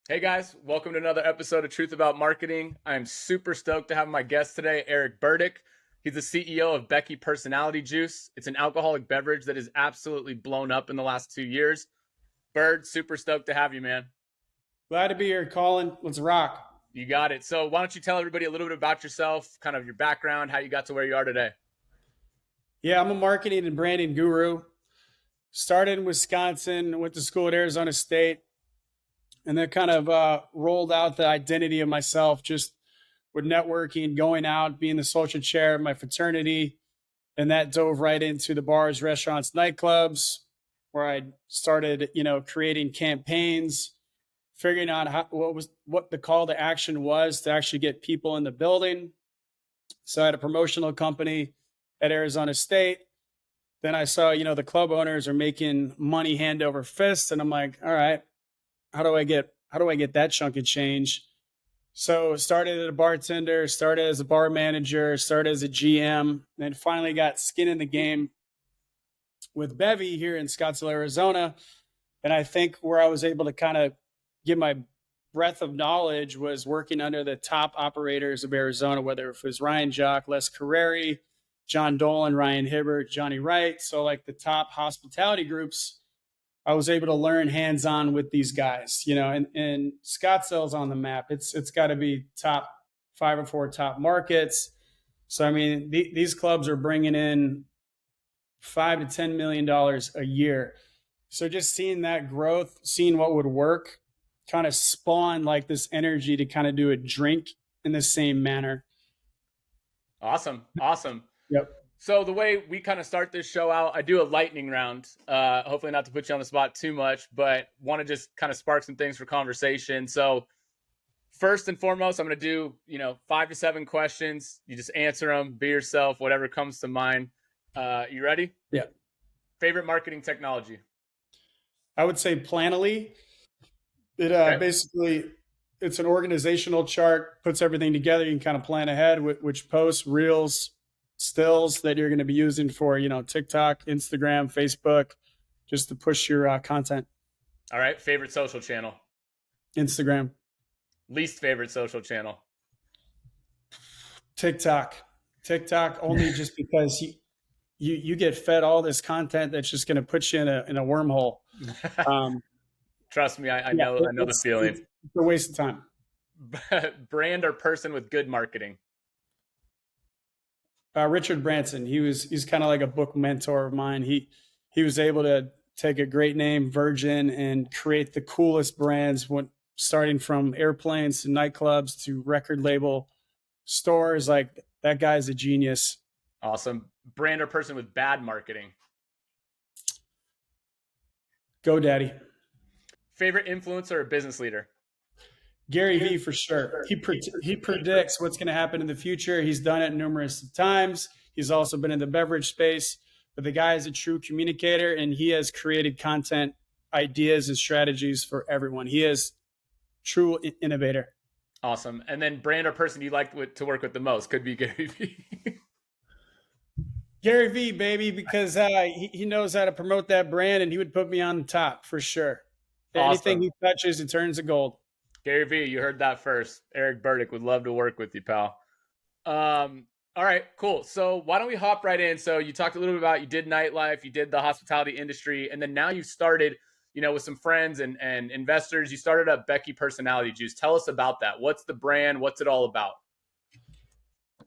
Hey guys, welcome to another episode of Truth About Marketing. I'm super stoked to have my guest today, Eric Burdick. He's the CEO of Becky Personality Juice. It's an alcoholic beverage that has absolutely blown up in the last 2 years. Bird, super stoked to have you, man. Glad to be here, Colin. Let's rock. You got it. So, why don't you tell everybody a little bit about yourself, kind of your background, how you got to where you are today? Yeah, I'm a marketing and branding guru. Started in Wisconsin, went to school at Arizona State, and then kind of rolled out the identity of myself just with networking, going out, being the social chair of my fraternity. And that dove right into the bars, restaurants, nightclubs, where I started, creating campaigns, figuring out what the call to action was to actually get people in the building. So I had a promotional company at Arizona State. Then I saw, the club owners are making money hand over fist, and I'm like, all right, how do I get that chunk of change? So started as a bartender, started as a bar manager, started as a GM, and finally got skin in the game with Bevy here in Scottsdale, Arizona. And I think where I was able to kind of get my breadth of knowledge was working under the top operators of Arizona, whether it was Ryan Jock, Les Carreri, John Dolan, Ryan Hibbert, Johnny Wright. So like the top hospitality groups, I was able to learn hands-on with these guys, and Scottsdale's on the map. It's got to be top 5 or 4 top markets. So, I mean, these clubs are bringing in $5 to $10 million a year. So just seeing that growth, seeing what would work, kind of spawned like this energy to kind of do a drink in the same manner. Awesome. Awesome. Yep. So the way we kind of start this show out, I do a lightning round. Hopefully not to put you on the spot too much, but want to just kind of spark some things for conversation. So first and foremost, I'm going to do, 5 to 7 questions. You just answer them, be yourself, whatever comes to mind. You ready? Yeah. Favorite marketing technology? I would say Planoly. It Okay. basically it's an organizational chart, puts everything together. You can kind of plan ahead which posts, reels, stills that you're going to be using for TikTok, Instagram, Facebook, just to push your content. All right. Favorite social channel? Instagram, Least favorite social channel? TikTok, TikTok only just because you get fed all this content that's just going to put you in a wormhole. Um, Trust me, I yeah, know the feeling. it's a waste of time. Brand or person with good marketing? Richard Branson, he's kind of like a book mentor of mine. He was able to take a great name, Virgin, and create the coolest brands. Starting from airplanes to nightclubs to record label stores. Like that guy's a genius. Awesome. Brand or person with bad marketing? Go Daddy. Favorite influencer or business leader? Gary Vee for sure. He predicts what's going to happen in the future. He's done it numerous times. He's also been in the beverage space, but the guy is a true communicator, and he has created content ideas and strategies for everyone. He is true innovator. Awesome. And then brand or person you like to work with the most? Could be Gary Vee. Gary Vee, baby, because he knows how to promote that brand, and he would put me on the top for sure. Anything Awesome. he touches, it turns to gold. Gary Vee, you heard that first. Eric Burdick would love to work with you, pal. All right, cool. So why don't we hop right in? So you talked a little bit about you did nightlife, you did the hospitality industry, and then now you've started, with some friends and investors. You started up Becky Personality Juice. Tell us about that. What's the brand? What's it all about?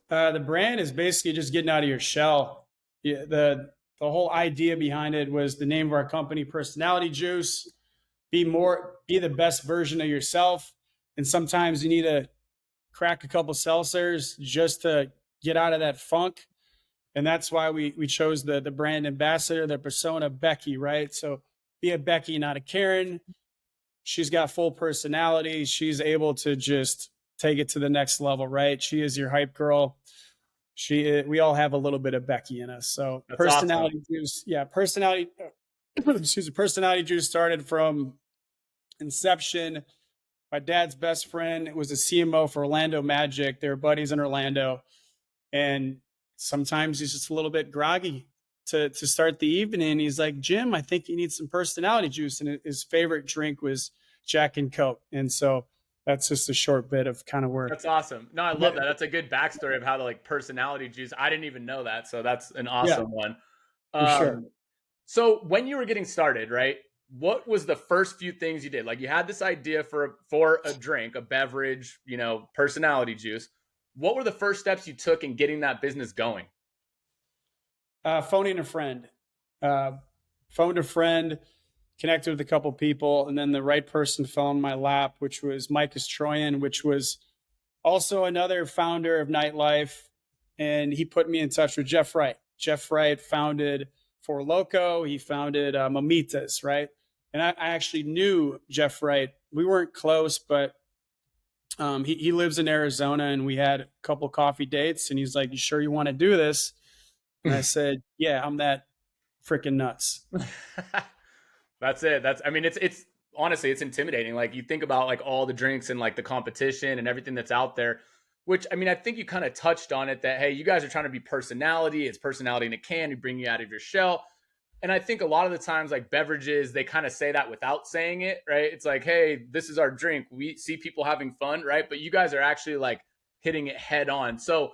The brand is basically just getting out of your shell. Yeah, the whole idea behind it was the name of our company, Personality Juice. Be the best version of yourself. And sometimes you need to crack a couple seltzers just to get out of that funk. And that's why we chose the brand ambassador, the persona Becky, right? So be a Becky, not a Karen. She's got full personality. She's able to just take it to the next level, right? She is your hype girl. We all have a little bit of Becky in us. So That's awesome. personality juice, yeah, personality. Excuse me, personality juice started from inception. My dad's best friend was a CMO for Orlando Magic. They were buddies in Orlando, and sometimes he's just a little bit groggy to start the evening. He's like, Jim, I think you need some personality juice, and his favorite drink was Jack and Coke. And so that's just a short bit of kind of where. That's awesome. No, I love that. That's a good backstory of how to like personality juice. I didn't even know that. So that's an Yeah, awesome one. for sure. So when you were getting started, right? What was the first few things you did? Like you had this idea for a drink, a beverage, personality juice. What were the first steps you took in getting that business going? Phoning a friend. Uh, Phoned a friend, connected with a couple people, and then the right person fell in my lap, which was Mike Astroyan, which was also another founder of Nightlife. And he put me in touch with Jeff Wright. Jeff Wright founded Four Loco. He founded Mamitas, right? And I actually knew Jeff Wright. We weren't close, but he lives in Arizona, and we had a couple coffee dates. And he's like, "You sure you want to do this?" And I said, "Yeah, I'm that freaking nuts." That's it. It's honestly, it's intimidating. Like you think about like all the drinks and like the competition and everything that's out there, which I think you kind of touched on it that, hey, you guys are trying to be personality. It's personality in a can. We bring you out of your shell. And I think a lot of the times like beverages, they kind of say that without saying it, right? It's like, hey, this is our drink. We see people having fun, right? But you guys are actually like hitting it head on. So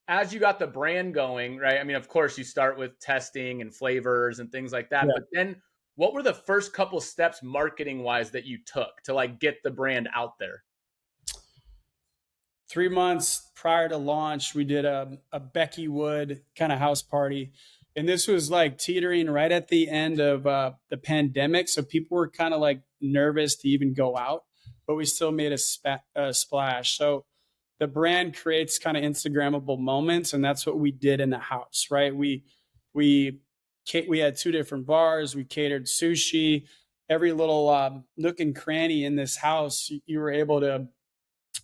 as you got the brand going, right? Of course you start with testing and flavors and things like that. Yeah. But then what were the first couple steps marketing wise that you took to like get the brand out there? 3 months prior to launch, we did a Becky Wood kind of house party. And this was like teetering right at the end of the pandemic. So people were kind of like nervous to even go out, but we still made a splash. So the brand creates kind of Instagrammable moments. And that's what we did in the house, right? We had 2 different bars. We catered sushi. Every little nook and cranny in this house, you were able to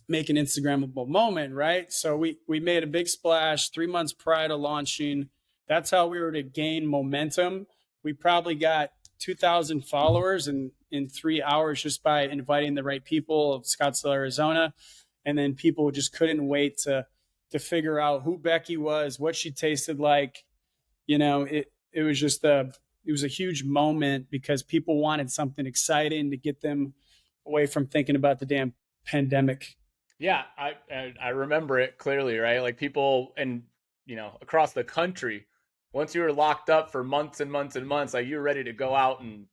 make an Instagrammable moment, right? So we made a big splash 3 months prior to launching. That's how we were to gain momentum. We probably got 2,000 followers in 3 hours just by inviting the right people of Scottsdale, Arizona. And then people just couldn't wait to figure out who Becky was, what she tasted like. It was just it was a huge moment because people wanted something exciting to get them away from thinking about the damn pandemic. Yeah, I remember it clearly, right? Like people and across the country, once you were locked up for months and months and months, like you were ready to go out and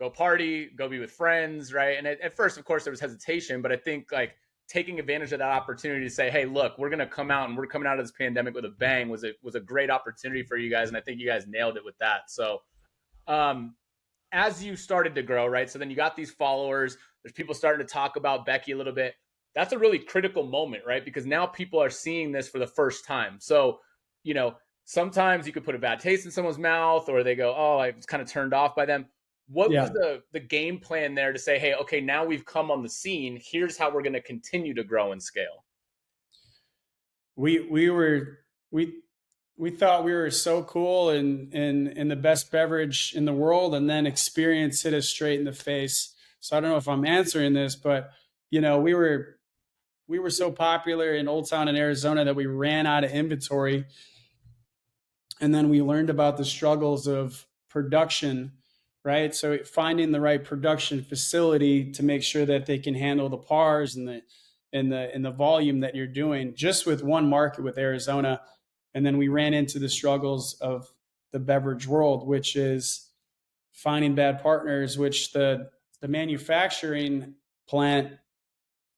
go party, go be with friends, right? And at first, of course, there was hesitation, but I think like taking advantage of that opportunity to say, hey, look, we're gonna come out and we're coming out of this pandemic with a bang was a great opportunity for you guys, and I think you guys nailed it with that. So, as you started to grow, right? So then you got these followers. There's people starting to talk about Becky a little bit. That's a really critical moment, right? Because now people are seeing this for the first time. So, sometimes you could put a bad taste in someone's mouth or they go, oh, I was kind of turned off by them. What was the game plan there to say, hey, okay, now we've come on the scene. Here's how we're going to continue to grow and scale. We thought we were so cool and the best beverage in the world, and then experience hit us straight in the face. So I don't know if I'm answering this, but we were so popular in Old Town in Arizona that we ran out of inventory. And then we learned about the struggles of production, right? So finding the right production facility to make sure that they can handle the pars and the volume that you're doing just with one market with Arizona. And then we ran into the struggles of the beverage world, which is finding bad partners, which the manufacturing plant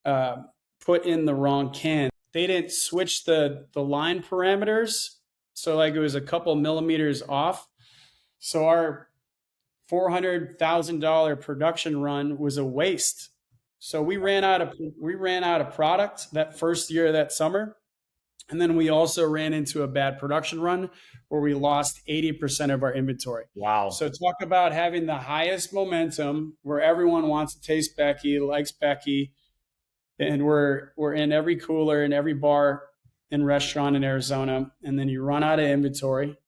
put in the wrong can. They didn't switch the line parameters. So like it was a couple millimeters off. So our $400,000 production run was a waste. So we ran out of product that first year of that summer. And then we also ran into a bad production run where we lost 80% of our inventory. Wow. So talk about having the highest momentum where everyone wants to taste Becky, likes Becky. And we're in every cooler and every bar and restaurant in Arizona. And then you run out of inventory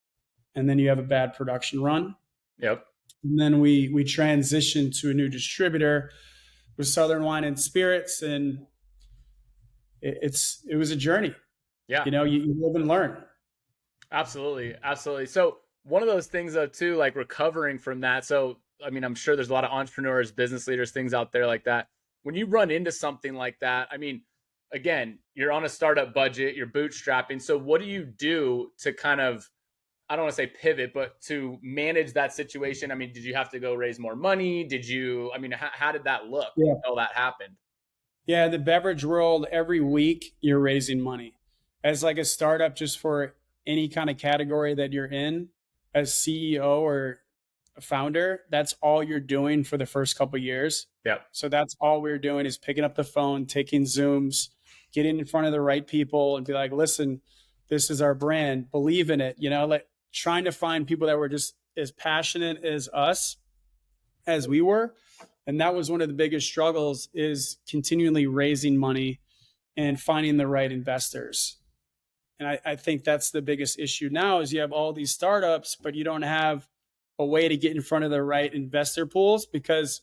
and then you have a bad production run. Yep. And then we transitioned to a new distributor with Southern Wine and Spirits. And it was a journey. Yeah. You live and learn. Absolutely. Absolutely. So one of those things though, too, like recovering from that. So I mean, I'm sure there's a lot of entrepreneurs, business leaders, things out there like that. When you run into something like that, I mean, again, you're on a startup budget, you're bootstrapping. So what do you do to kind of, I don't want to say pivot, but to manage that situation? I mean, did you have to go raise more money? Did you, I mean, how did that look Yeah. until that happened? Yeah, the beverage world, every week you're raising money. As like a startup, just for any kind of category that you're in, as CEO or a founder, that's all you're doing for the first couple of years. Yeah. So that's all we're doing is picking up the phone, taking Zooms, getting in front of the right people and be like, listen, this is our brand, believe in it, like trying to find people that were just as passionate as us as we were. And that was one of the biggest struggles, is continually raising money and finding the right investors. And I think that's the biggest issue now, is you have all these startups, but you don't have a way to get in front of the right investor pools, because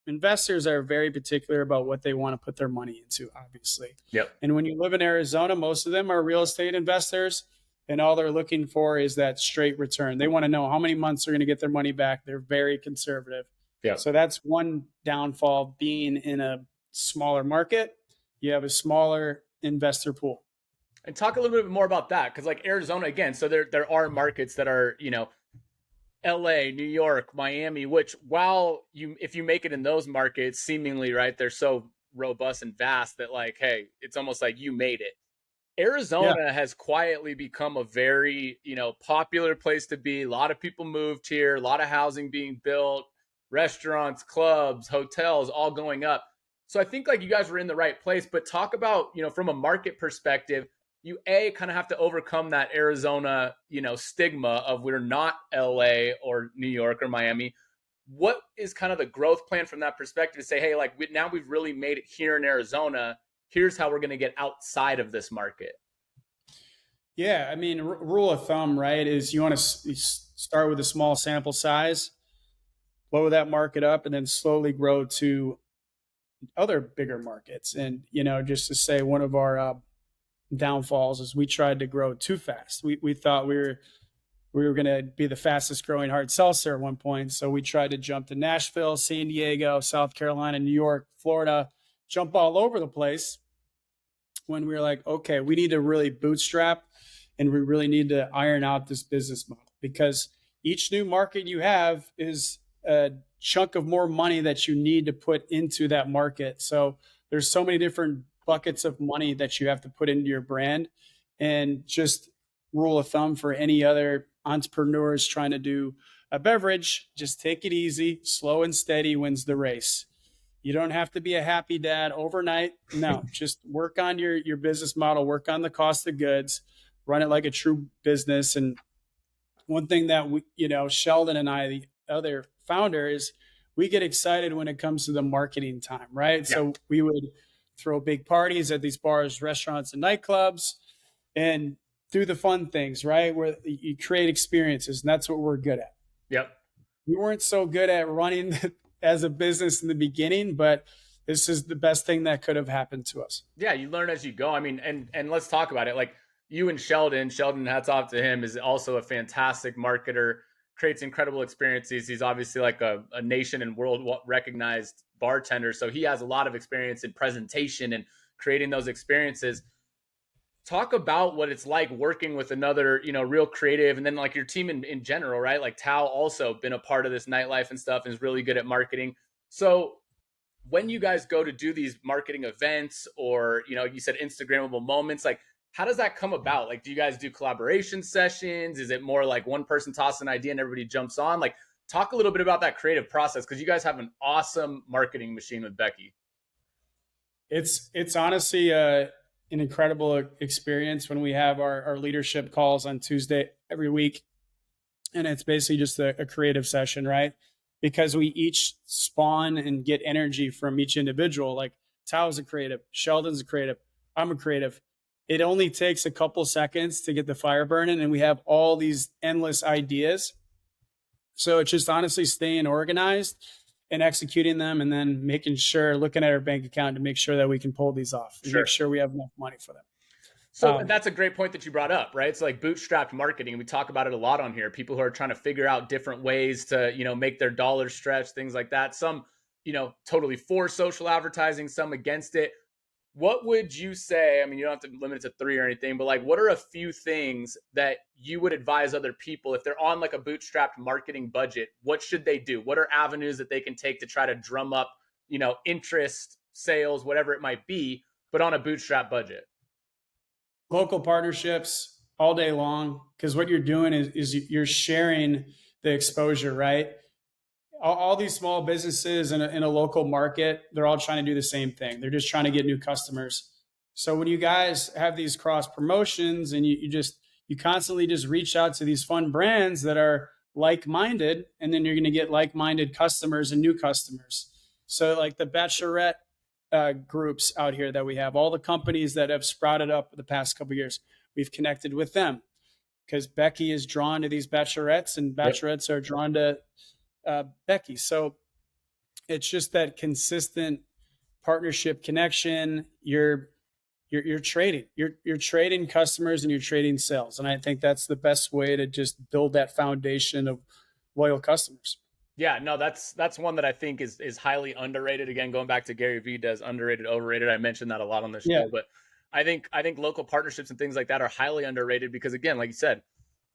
investors are very particular about what they want to put their money into, obviously. Yep. And when you live in Arizona, most of them are real estate investors, and all they're looking for is that straight return. They want to know how many months they're going to get their money back. They're very conservative. Yeah. So that's one downfall, being in a smaller market. You have a smaller investor pool. And talk a little bit more about that, because like Arizona, again, so there are markets that are, LA, New York, Miami, which if you make it in those markets, seemingly, right, they're so robust and vast that like, hey, it's almost like you made it. Arizona has quietly become a very, popular place to be. A lot of people moved here, a lot of housing being built, restaurants, clubs, hotels, all going up. So I think like you guys were in the right place, but talk about, from a market perspective, you kind of have to overcome that Arizona, stigma of we're not LA or New York or Miami. What is kind of the growth plan from that perspective to say, hey, like now we've really made it here in Arizona. Here's how we're going to get outside of this market. Yeah, I mean, rule of thumb, right, is you want to start with a small sample size, blow that market up, and then slowly grow to other bigger markets. And, just to say, one of our downfalls is we tried to grow too fast. We thought we were going to be the fastest growing hard seltzer at one point. So we tried to jump to Nashville, San Diego, South Carolina, New York, Florida, jump all over the place, when we were like, okay, we need to really bootstrap, and we really need to iron out this business model, because each new market you have is a chunk of more money that you need to put into that market. So there's so many different buckets of money that you have to put into your brand. And just rule of thumb for any other entrepreneurs trying to do a beverage, just take it easy. Slow and steady wins the race. You don't have to be a happy dad overnight. No, just work on your business model, work on the cost of goods, run it like a true business. And one thing that we, Sheldon and I, the other founder, is we get excited when it comes to the marketing time, right? Yeah. So we would throw big parties at these bars, restaurants, and nightclubs, and do the fun things, right? Where you create experiences, and that's what we're good at. Yep. We weren't so good at running as a business in the beginning, but this is the best thing that could have happened to us. Yeah, you learn as you go. I mean, and let's talk about it. Like you and Sheldon, hats off to him, is also a fantastic marketer, creates incredible experiences. He's obviously like a nation and world recognized bartender. So he has a lot of experience in presentation and creating those experiences. Talk about what it's like working with another, real creative, and then like your team in general, right? Like Tao also been a part of this nightlife and stuff and is really good at marketing. So when you guys go to do these marketing events, or, you said Instagrammable moments, like how does that come about? Like, do you guys do collaboration sessions? Is it more like one person tosses an idea and everybody jumps on? Like, talk a little bit about that creative process, because you guys have an awesome marketing machine with Becky. It's honestly an incredible experience when we have our leadership calls on Tuesday every week. And it's basically just a creative session, right? Because we each spawn and get energy from each individual. Like Tao's a creative, Sheldon's a creative, I'm a creative. It only takes a couple seconds to get the fire burning, and we have all these endless ideas. So it's just honestly staying organized and executing them, and then making sure, looking at our bank account to make sure that we can pull these off and make sure we have enough money for them. So that's a great point that you brought up, right? It's like bootstrapped marketing. We talk about it a lot on here. People who are trying to figure out different ways to, make their dollars stretch, things like that. Some, totally for social advertising, some against it. What would you say? I mean, you don't have to limit it to three or anything, but like, what are a few things that you would advise other people if they're on like a bootstrapped marketing budget? What should they do? What are avenues that they can take to try to drum up, interest, sales, whatever it might be, but on a bootstrap budget? Local partnerships all day long, because what you're doing is you're sharing the exposure, right? All these small businesses in a local market, they're all trying to do the same thing. They're just trying to get new customers. So when you guys have these cross promotions and you constantly just reach out to these fun brands that are like-minded, and then you're going to get like-minded customers and new customers. So like the bachelorette groups out here that we have, all the companies that have sprouted up the past couple of years, we've connected with them because Becky is drawn to these bachelorettes and bachelorettes are drawn to Becky. So it's just that consistent partnership connection. You're trading customers and you're trading sales. And I think that's the best way to just build that foundation of loyal customers. Yeah, no, that's one that I think is highly underrated. Again, going back to Gary Vee does underrated, overrated. I mentioned that a lot on the show, but I think local partnerships and things like that are highly underrated because, again, like you said,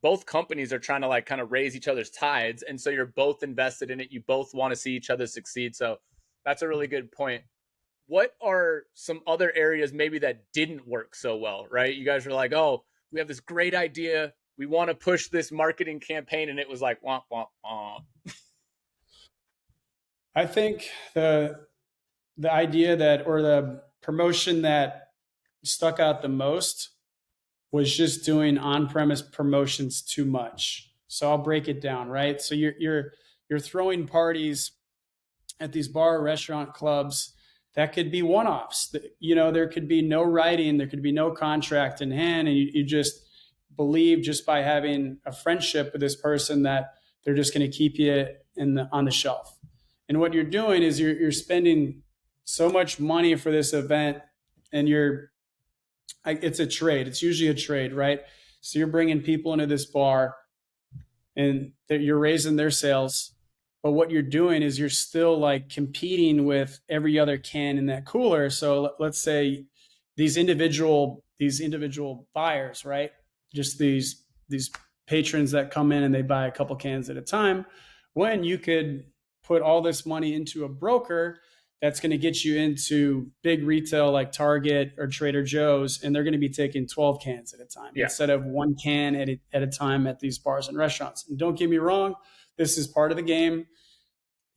both companies are trying to like kind of raise each other's tides, and so you're both invested in it. You both want to see each other succeed. So that's a really good point. What are some other areas maybe that didn't work so well, right? You guys were like, oh, we have this great idea. We want to push this marketing campaign, and it was like, womp, womp, womp. I think the idea that, or the promotion that stuck out the most was just doing on-premise promotions too much. So I'll break it down, right? So you're throwing parties at these bar, restaurant, clubs that could be one-offs. There could be no writing, there could be no contract in hand, and you just believe just by having a friendship with this person that they're just going to keep you on the shelf. And what you're doing is you're spending so much money for this event, and it's a trade. It's usually a trade, right? So you're bringing people into this bar, and you're raising their sales. But what you're doing is you're still like competing with every other can in that cooler. So let's say these individual buyers, right? Just these patrons that come in and they buy a couple cans at a time, when you could put all this money into a broker that's going to get you into big retail like Target or Trader Joe's, and they're going to be taking 12 cans at a time instead of one can at a time at these bars and restaurants. And don't get me wrong, this is part of the game.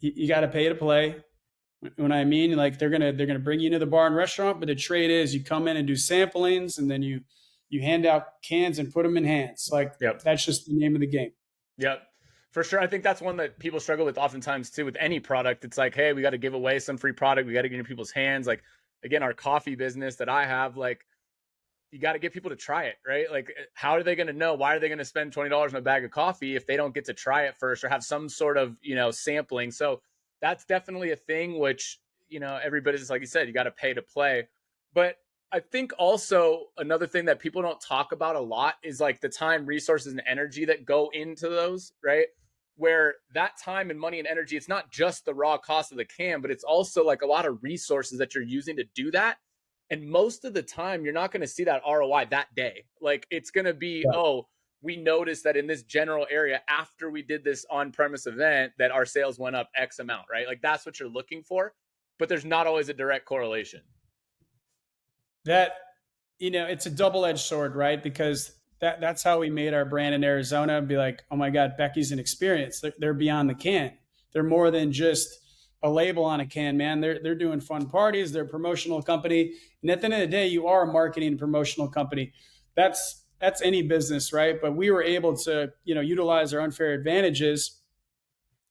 You got to pay to play. When I mean, like they're gonna bring you into the bar and restaurant, but the trade is you come in and do samplings, and then you hand out cans and put them in hands. Like that's just the name of the game. Yep. For sure. I think that's one that people struggle with oftentimes too, with any product. It's like, hey, we got to give away some free product. We got to get in people's hands. Like, again, our coffee business that I have, like, you got to get people to try it, right? Like, how are they going to know? Why are they going to spend $20 on a bag of coffee if they don't get to try it first or have some sort of, sampling? So that's definitely a thing, which, everybody's, like you said, you got to pay to play. But I think also another thing that people don't talk about a lot is like the time, resources, and energy that go into those, right? Where that time and money and energy, it's not just the raw cost of the can, but it's also like a lot of resources that you're using to do that. And most of the time, you're not going to see that ROI that day. Like it's going to be, oh, we noticed that in this general area after we did this on-premise event that our sales went up X amount, right? Like that's what you're looking for, but there's not always a direct correlation. That, it's a double-edged sword, right? Because that's how we made our brand in Arizona. Be like, oh my God, Becky's an experience. They're beyond the can. They're more than just a label on a can, man. They're doing fun parties. They're a promotional company. And at the end of the day, you are a marketing and promotional company. That's any business, right? But we were able to, utilize our unfair advantages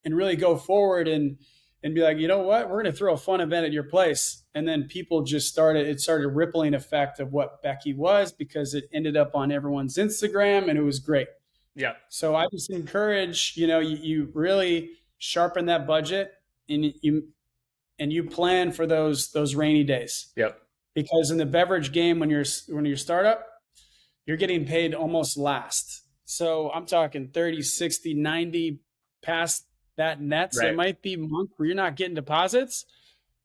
and really go forward and be like, you know what, we're going to throw a fun event at your place. And then people just started a rippling effect of what Becky was, because it ended up on everyone's Instagram and it was great. Yeah. So I just encourage, you really sharpen that budget and you plan for those rainy days. Yep. Because in the beverage game, when you're a startup, you're getting paid almost last. So I'm talking 30, 60, 90 past that nets. There Right. might be a month where you're not getting deposits,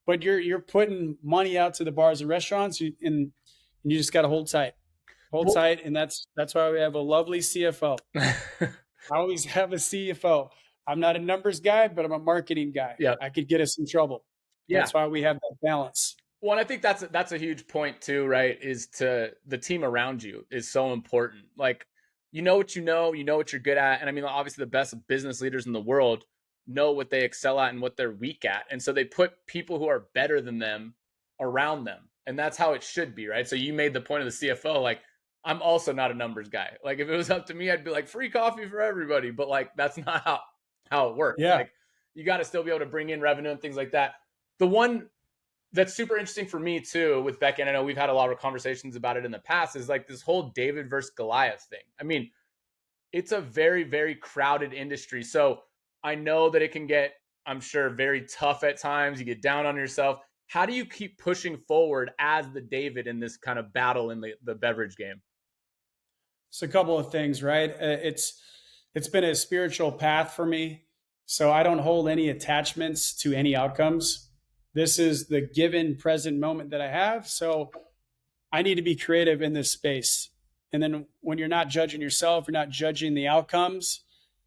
but you're putting money out to the bars and restaurants, and you just got to hold Well, tight, and that's why we have a lovely CFO. I always have a CFO. I'm not a numbers guy, but I'm a marketing guy. yeah. I could get us in trouble. Yeah. That's why we have that balance. Well, and I think that's a huge point too, right? Is to the team around you is so important. Like, you know what you know what you're good at. And I mean, obviously the best business leaders in the world know what they excel at and what they're weak at. And so they put people who are better than them around them. And that's how it should be, right? So you made the point of the CFO, like, I'm also not a numbers guy. Like, if it was up to me, I'd be like, free coffee for everybody. But like, that's not how it works. Yeah. Like, you got to still be able to bring in revenue and things like that. The one that's super interesting for me too with Becky, and I know we've had a lot of conversations about it in the past, is like this whole David versus Goliath thing. I mean, it's a very, very crowded industry. So I know that it can get, I'm sure, very tough at times. You get down on yourself. How do you keep pushing forward as the David in this kind of battle in the beverage game? It's a couple of things, right? It's been a spiritual path for me. So I don't hold any attachments to any outcomes. This is the given present moment that I have. So I need to be creative in this space. And then when you're not judging yourself, you're not judging the outcomes,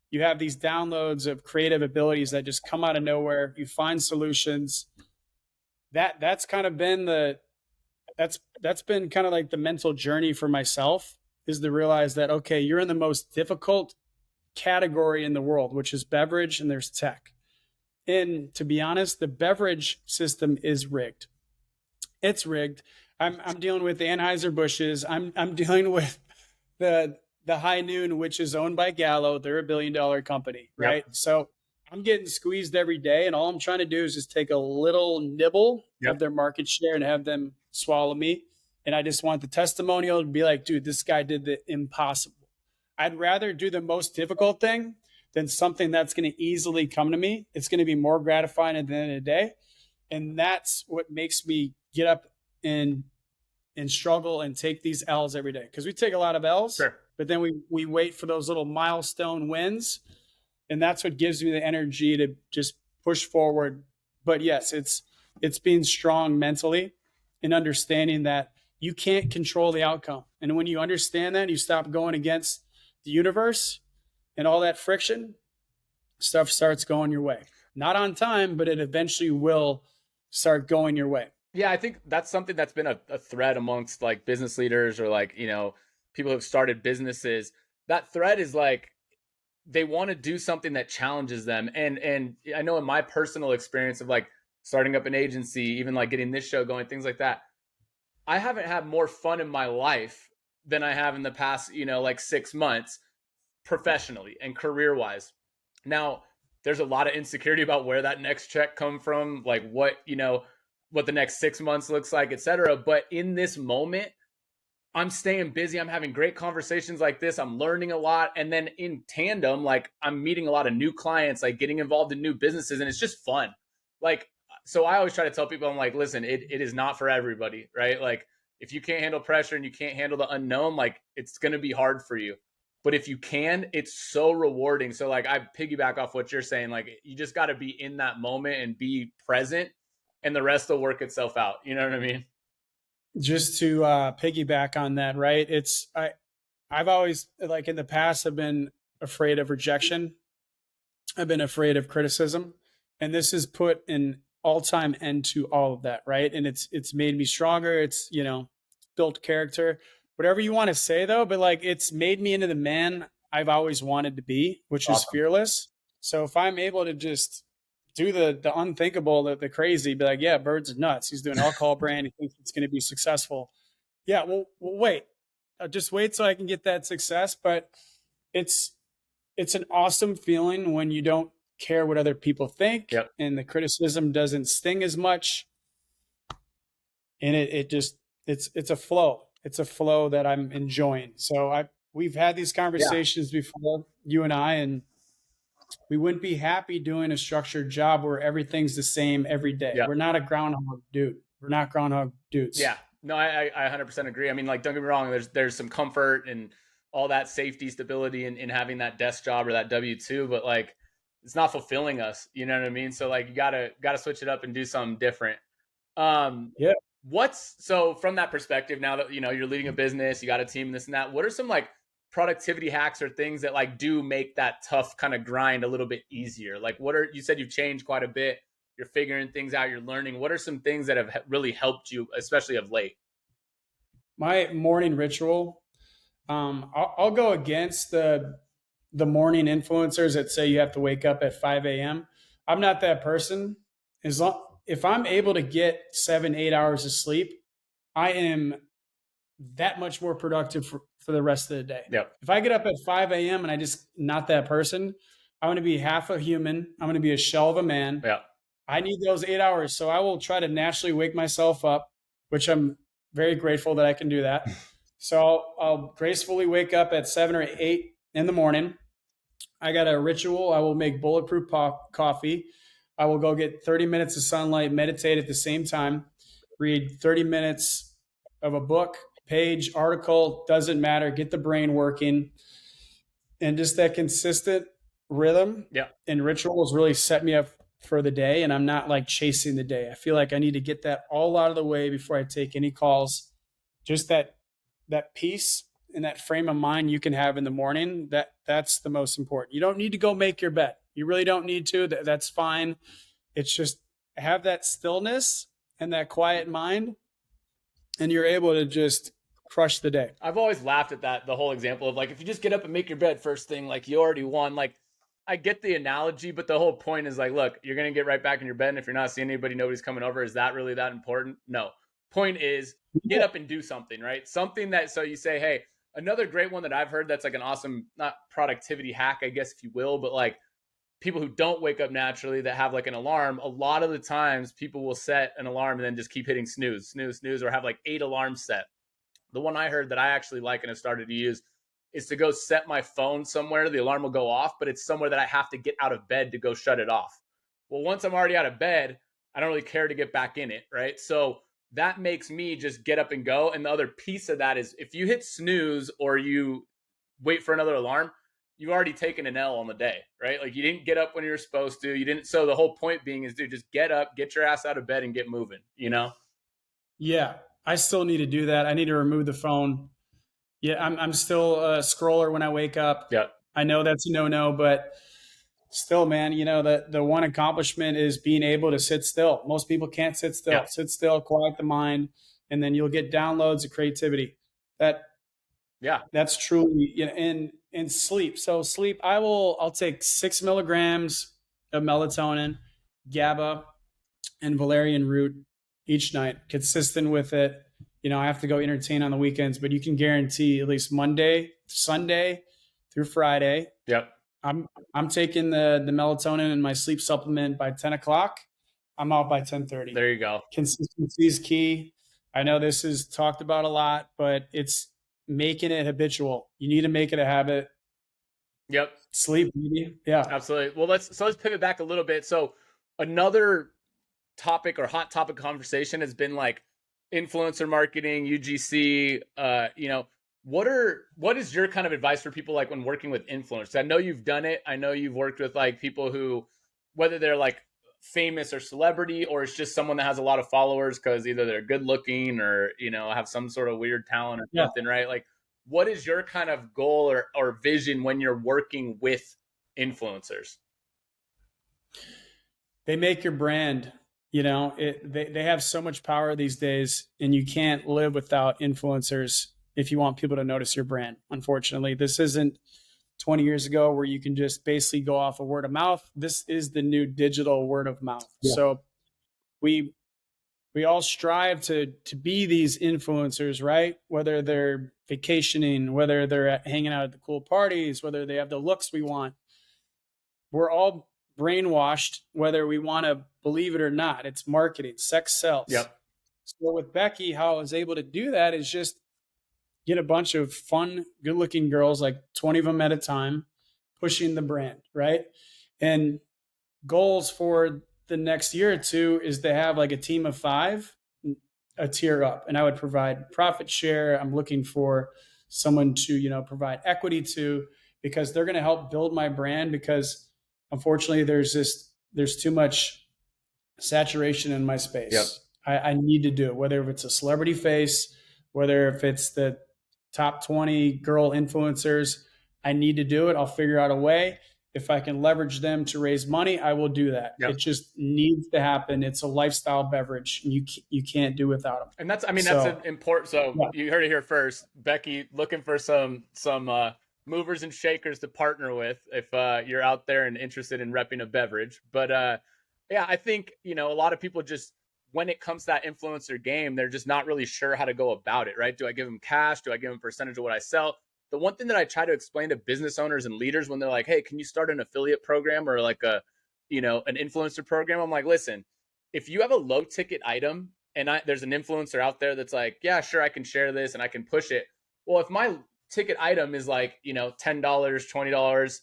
you have these downloads of creative abilities that just come out of nowhere. You find solutions. That's kind of been that's been kind of like the mental journey for myself, is to realize that, okay, you're in the most difficult category in the world, which is beverage, and there's tech. And to be honest, the beverage system is rigged. It's rigged. I'm dealing with the Anheuser-Busch's. I'm dealing with the High Noon, which is owned by Gallo. They're $1 billion company, right? Yep. So I'm getting squeezed every day, and all I'm trying to do is just take a little nibble of their market share and have them swallow me. And I just want the testimonial to be like, dude, this guy did the impossible. I'd rather do the most difficult thing than something that's going to easily come to me. It's going to be more gratifying at the end of the day. And that's what makes me get up and struggle and take these L's every day. Because we take a lot of L's, sure, but then we wait for those little milestone wins. And that's what gives me the energy to just push forward. But yes, it's being strong mentally and understanding that you can't control the outcome. And when you understand that, you stop going against the universe and all that friction, stuff starts going your way. Not on time, but it eventually will start going your way. Yeah, I think that's something that's been a thread amongst like business leaders or like, you know, people who've started businesses. That thread is like, they want to do something that challenges them. And I know in my personal experience of like starting up an agency, even like getting this show going, things like that, I haven't had more fun in my life than I have in the past, you know, like 6 months professionally and career wise. Now, there's a lot of insecurity about where that next check come from, like what, you know, what the next 6 months looks like, etc. But in this moment, I'm staying busy. I'm having great conversations like this. I'm learning a lot. And then in tandem, like I'm meeting a lot of new clients, like getting involved in new businesses. And it's just fun. Like, so I always try to tell people, I'm like, listen, it is not for everybody, right? Like if you can't handle pressure and you can't handle the unknown, like it's going to be hard for you. But if you can, it's so rewarding. So like I piggyback off what you're saying, like you just got to be in that moment and be present and the rest will work itself out. You know what I mean? Just to piggyback on that, right? I've always, like in the past, I've been afraid of rejection. I've been afraid of criticism. And this has put an all-time end to all of that, right? And it's made me stronger. It's, you know, built character, whatever you want to say though, but like it's made me into the man I've always wanted to be, which is fearless. So if I'm able to just do the unthinkable, the crazy, be like, yeah, Bird's nuts. He's doing an alcohol brand. He thinks it's going to be successful. Yeah, well wait. Just wait so I can get that success. But it's an awesome feeling when you don't care what other people think, and the criticism doesn't sting as much. And it's a flow. It's a flow that I'm enjoying. So we've had these conversations before, you and I, and we wouldn't be happy doing a structured job where everything's the same every day. We're not a groundhog dude. We're not groundhog dudes. Yeah. No, I 100% agree. I mean, like, don't get me wrong. There's some comfort and all that safety, stability in having that desk job or that W-2, but like, it's not fulfilling us. You know what I mean? So like, you gotta switch it up and do something different. Um, Yeah. what's so from that perspective? Now that you're leading a business, you got a team, this and that. What are some like productivity hacks or things that like do make that tough kind of grind a little bit easier? Like, you said you've changed quite a bit. You're figuring things out. You're learning. What are some things that have really helped you, especially of late? My morning ritual, I'll go against the morning influencers that say you have to wake up at 5 a.m. I'm not that person. If I'm able to get 7, 8 hours of sleep, I am that much more productive for the rest of the day. Yep. If I get up at 5 a.m. and I just not that person, I'm going to be half a human. I'm going to be a shell of a man. Yeah. I need those 8 hours. So I will try to naturally wake myself up, which I'm very grateful that I can do that. So I'll gracefully wake up at 7 or 8 in the morning. I got a ritual. I will make bulletproof coffee. I will go get 30 minutes of sunlight, meditate at the same time, read 30 minutes of a book, page, article, doesn't matter. Get the brain working. And just that consistent rhythm and rituals really set me up for the day. And I'm not like chasing the day. I feel like I need to get that all out of the way before I take any calls. Just that peace and that frame of mind you can have in the morning, that's the most important. You don't need to go make your bed. You really don't need to. That's fine. It's just have that stillness and that quiet mind, and you're able to just crush the day. I've always laughed at that, the whole example of like, if you just get up and make your bed first thing, like you already won. Like, I get the analogy, but the whole point is like, look, you're going to get right back in your bed. And if you're not seeing anybody, nobody's coming over. Is that really that important? No. Point is, get up and do something, right? Something that, so you say, hey, another great one that I've heard that's like an awesome, not productivity hack, I guess, if you will, but like people who don't wake up naturally that have like an alarm, a lot of the times people will set an alarm and then just keep hitting snooze, snooze, snooze, or have like 8 alarms set. The one I heard that I actually like and have started to use is to go set my phone somewhere. The alarm will go off, but it's somewhere that I have to get out of bed to go shut it off. Well, once I'm already out of bed, I don't really care to get back in it, right? So that makes me just get up and go. And the other piece of that is if you hit snooze or you wait for another alarm, you've already taken an L on the day, right? Like you didn't get up when you were supposed to. You didn't. So the whole point being is, dude, just get up, get your ass out of bed and get moving, you know? Yeah. I still need to do that. I need to remove the phone. Yeah, I'm still a scroller when I wake up. Yeah. I know that's a no-no, but still, man, the one accomplishment is being able to sit still. Most people can't sit still. Yeah. Sit still, quiet the mind, and then you'll get downloads of creativity. That's truly, and sleep. So sleep, I'll take 6 milligrams of melatonin, GABA, and valerian root each night, consistent with it. I have to go entertain on the weekends, but you can guarantee at least Monday, Sunday through Friday. Yep. I'm taking the melatonin and my sleep supplement by 10 o'clock. I'm out by 10:30. There you go. Consistency is key. I know this is talked about a lot, but it's making it habitual. You need to make it a habit. Yep. Sleep, baby. Yeah. Absolutely. Well, let's pivot back a little bit. So another topic or hot topic conversation has been like influencer marketing, UGC. What is your kind of advice for people like when working with influencers? I know you've done it. I know you've worked with like people who, whether they're like famous or celebrity, or it's just someone that has a lot of followers because either they're good looking or, have some sort of weird talent or something, right? Like, what is your kind of goal or vision when you're working with influencers? They make your brand. They have so much power these days, and you can't live without influencers if you want people to notice your brand. Unfortunately, this isn't 20 years ago where you can just basically go off of word of mouth. This is the new digital word of mouth. Yeah. So we all strive to be these influencers, right? Whether they're vacationing, whether they're hanging out at the cool parties, whether they have the looks we want. We're all brainwashed, whether we want to believe it or not. It's marketing. Sex sells. Yep. So with Becky, how I was able to do that is just get a bunch of fun, good-looking girls, like 20 of them at a time, pushing the brand, right? And goals for the next year or two is to have like a team of 5 a tier up, and I would provide profit share. I'm looking for someone to, provide equity to, because they're going to help build my brand, because unfortunately there's too much saturation in my space. Yep. I need to do it, whether if it's a celebrity face, whether if it's the top 20 girl influencers, I need to do it. I'll figure out a way. If I can leverage them to raise money, I will do that. Yep. It just needs to happen. It's a lifestyle beverage, and you can't do without them. And that's an important. So yeah. You heard it here first. Becky looking for some movers and shakers to partner with if you're out there and interested in repping a beverage. But yeah, I think, a lot of people just, when it comes to that influencer game, they're just not really sure how to go about it, right? Do I give them cash? Do I give them a percentage of what I sell? The one thing that I try to explain to business owners and leaders when they're like, hey, can you start an affiliate program or like an influencer program? I'm like, listen, if you have a low ticket item and there's an influencer out there that's like, yeah, sure, I can share this and I can push it. Well, if my ticket item is like, $10, $20,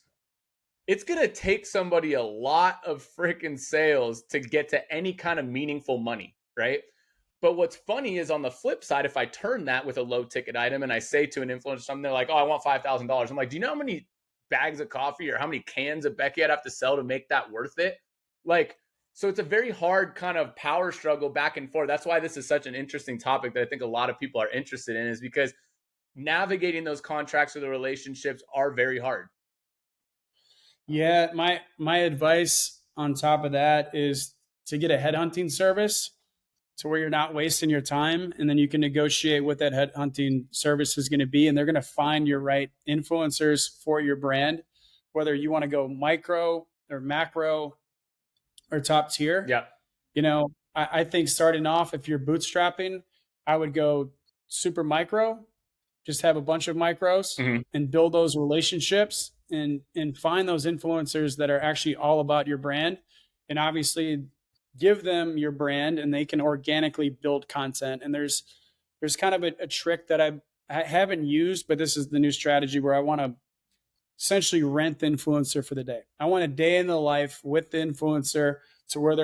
it's going to take somebody a lot of freaking sales to get to any kind of meaningful money, right? But what's funny is on the flip side, if I turn that with a low ticket item and I say to an influencer something, they're like, oh, I want $5,000. I'm like, do you know how many bags of coffee or how many cans of Becky I'd have to sell to make that worth it? Like, so it's a very hard kind of power struggle back and forth. That's why this is such an interesting topic that I think a lot of people are interested in, is because navigating those contracts or the relationships are very hard. Yeah, my advice on top of that is to get a headhunting service to where you're not wasting your time, and then you can negotiate what that headhunting service is going to be, and they're going to find your right influencers for your brand, whether you want to go micro or macro or top tier. Yeah. I think starting off, if you're bootstrapping, I would go super micro, just have a bunch of micros and build those relationships and find those influencers that are actually all about your brand, and obviously give them your brand, and they can organically build content. And there's kind of a trick that I haven't used, but this is the new strategy where I want to essentially rent the influencer for the day. I want a day in the life with the influencer to where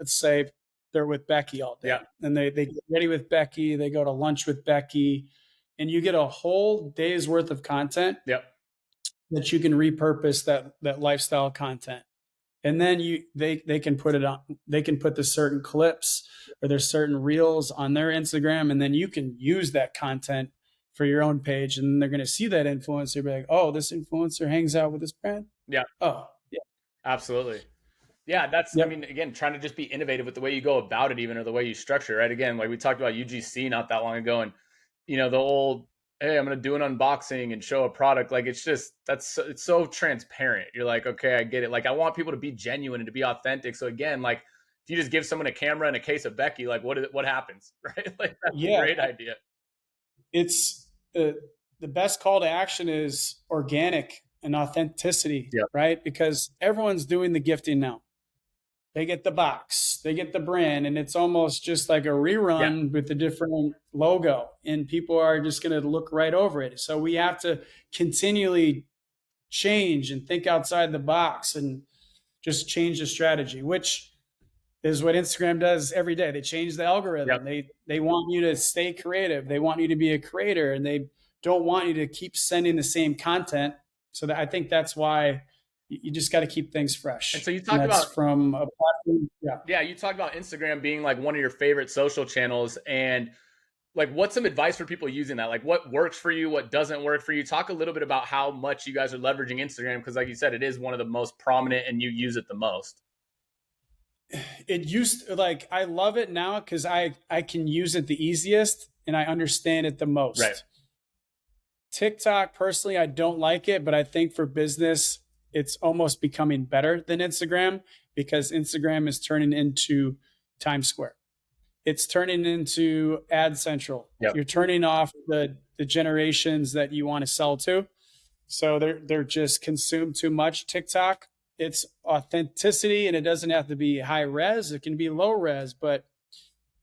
let's say they're with Becky all day. Yeah. And they get ready with Becky, they go to lunch with Becky, and you get a whole day's worth of content. Yep. That you can repurpose that lifestyle content. And then they can put it on, they can put the certain clips or there's certain reels on their Instagram, and then you can use that content for your own page, and they're going to see that influencer, be like, oh, this influencer hangs out with this brand. Yeah. Oh, yeah. Absolutely. Yeah, that's, yep. I mean, again, trying to just be innovative with the way you go about it, even, or the way you structure, right? Again, like we talked about UGC not that long ago, and, the old, hey, I'm going to do an unboxing and show a product. Like, it's just, it's so transparent. You're like, okay, I get it. Like, I want people to be genuine and to be authentic. So again, like, if you just give someone a camera and a case of Becky, like what happens, right? Like, that's a great idea. It's the best call to action is organic and authenticity, yep. Right? Because everyone's doing the gifting now. They get the box, they get the brand, and it's almost just like a rerun with a different logo, and people are just going to look right over it. So we have to continually change and think outside the box and just change the strategy, which is what Instagram does every day. They change the algorithm. Yep. They want you to stay creative. They want you to be a creator, and they don't want you to keep sending the same content. So that, I think that's why you just got to keep things fresh. And so you talked about from a platform. Yeah. You talked about Instagram being like one of your favorite social channels, and like, what's some advice for people using that? Like, what works for you? What doesn't work for you? Talk a little bit about how much you guys are leveraging Instagram. Cause like you said, it is one of the most prominent and you use it the most. It used to, like, I love it now cause I can use it the easiest and I understand it the most. Right. TikTok, personally, I don't like it, but I think for business, it's almost becoming better than Instagram because Instagram is turning into Times Square. It's turning into Ad Central. Yep. You're turning off the generations that you want to sell to. So they're just consumed too much. TikTok, it's authenticity, and it doesn't have to be high res. It can be low res, but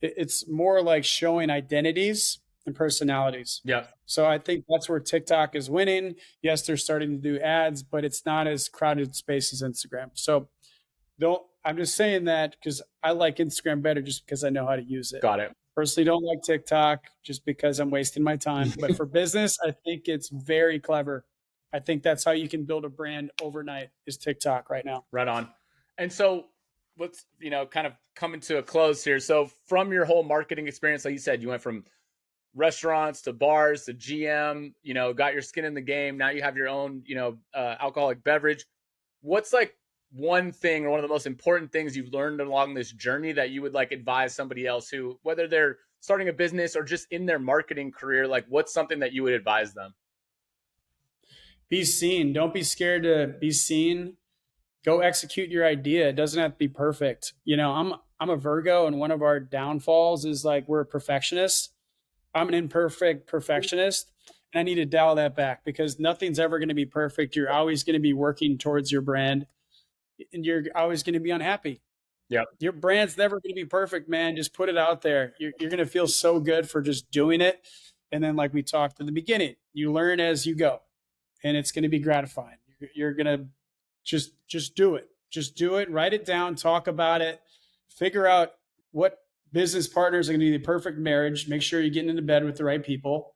it's more like showing identities and personalities. Yeah. So I think that's where TikTok is winning. Yes, they're starting to do ads, but it's not as crowded space as Instagram. So I'm just saying that because I like Instagram better just because I know how to use it. Got it. Personally, don't like TikTok just because I'm wasting my time. But for business, I think it's very clever. I think that's how you can build a brand overnight is TikTok right now. Right on. And so let's, kind of coming to a close here. So from your whole marketing experience, like you said, you went from restaurants to bars to GM, got your skin in the game. Now you have your own, alcoholic beverage. What's like one thing or one of the most important things you've learned along this journey that you would like advise somebody else who, whether they're starting a business or just in their marketing career, like what's something that you would advise them? Be seen. Don't be scared to be seen. Go execute your idea. It doesn't have to be perfect. I'm a Virgo, and one of our downfalls is like we're perfectionists. I'm an imperfect perfectionist, and I need to dial that back because nothing's ever going to be perfect. You're always going to be working towards your brand, and you're always going to be unhappy. Yeah, your brand's never going to be perfect, man. Just put it out there. You're going to feel so good for just doing it, and then like we talked in the beginning, you learn as you go, and it's going to be gratifying. You're going to just do it. Just do it. Write it down. Talk about it. Figure out what business partners are going to be the perfect marriage. Make sure you're getting into bed with the right people.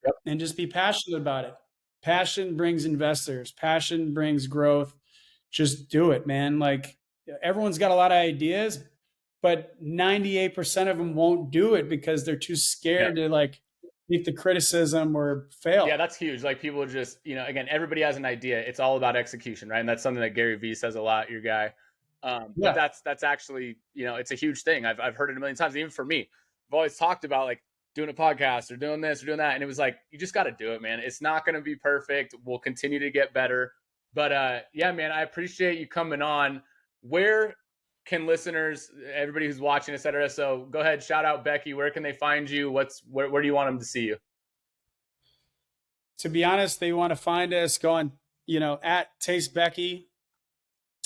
Yep. And just be passionate about it. Passion brings investors. Passion brings growth. Just do it, man. Like everyone's got a lot of ideas, but 98% of them won't do it because they're too scared to like meet the criticism or fail. Yeah, that's huge. Like people just, again, everybody has an idea. It's all about execution, right? And that's something that Gary Vee says a lot, your guy. But that's actually, it's a huge thing. I've heard it a million times. Even for me, I've always talked about like doing a podcast or doing this or doing that. And it was like, you just got to do it, man. It's not going to be perfect. We'll continue to get better. But yeah, man, I appreciate you coming on. Where can listeners, everybody who's watching, et cetera, so go ahead, shout out Becky. Where can they find you? Where do you want them to see you? To be honest, they want to find us, go on, at Taste Becky.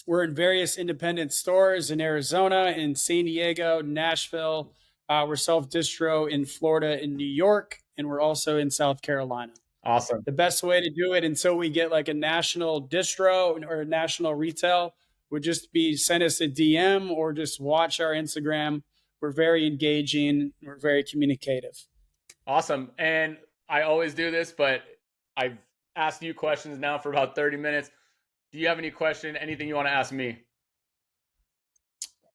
We're in various independent stores in Arizona, in San Diego, Nashville. We're self-distro in Florida, in New York, and we're also in South Carolina. Awesome. The best way to do it until we get like a national distro or a national retail would just be send us a DM or just watch our Instagram. We're very engaging. We're very communicative. Awesome. And I always do this, but I've asked you questions now for about 30 minutes. Do you have any question, anything you want to ask me?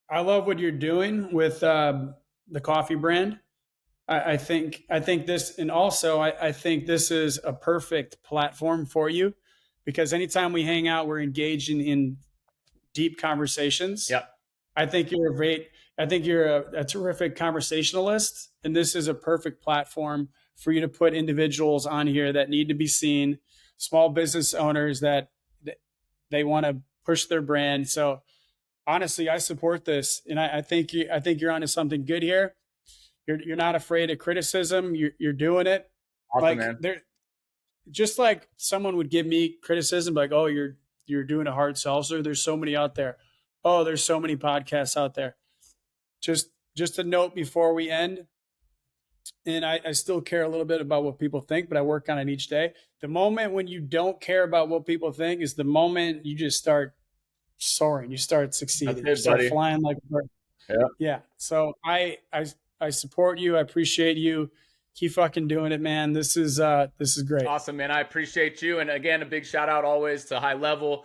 I love what you're doing with the coffee brand. I think this, and also I think this is a perfect platform for you because anytime we hang out, we're engaging in deep conversations. Yep. I think you're a terrific conversationalist, and this is a perfect platform for you to put individuals on here that need to be seen, small business owners that they want to push their brand. So honestly, I support this, and I think you're onto something good here. You're not afraid of criticism. You're doing it. Awesome, man. Just like someone would give me criticism, like, "Oh, you're doing a hard seltzer." There's so many out there. Oh, there's so many podcasts out there. Just a note before we end. And I still care a little bit about what people think, but I work on it each day. The moment when you don't care about what people think is the moment you just start soaring. You start succeeding. You start flying like a bird. Yeah. So I support you. I appreciate you. Keep fucking doing it, man. This is great. Awesome, man. I appreciate you. And again, a big shout out always to HighLevel.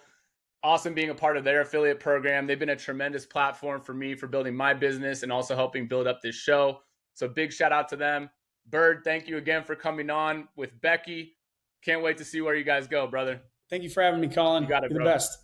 Awesome being a part of their affiliate program. They've been a tremendous platform for me for building my business and also helping build up this show. So big shout out to them. Bird, thank you again for coming on with Becky. Can't wait to see where you guys go, brother. Thank you for having me, Colin. You got it, You're bro. the best.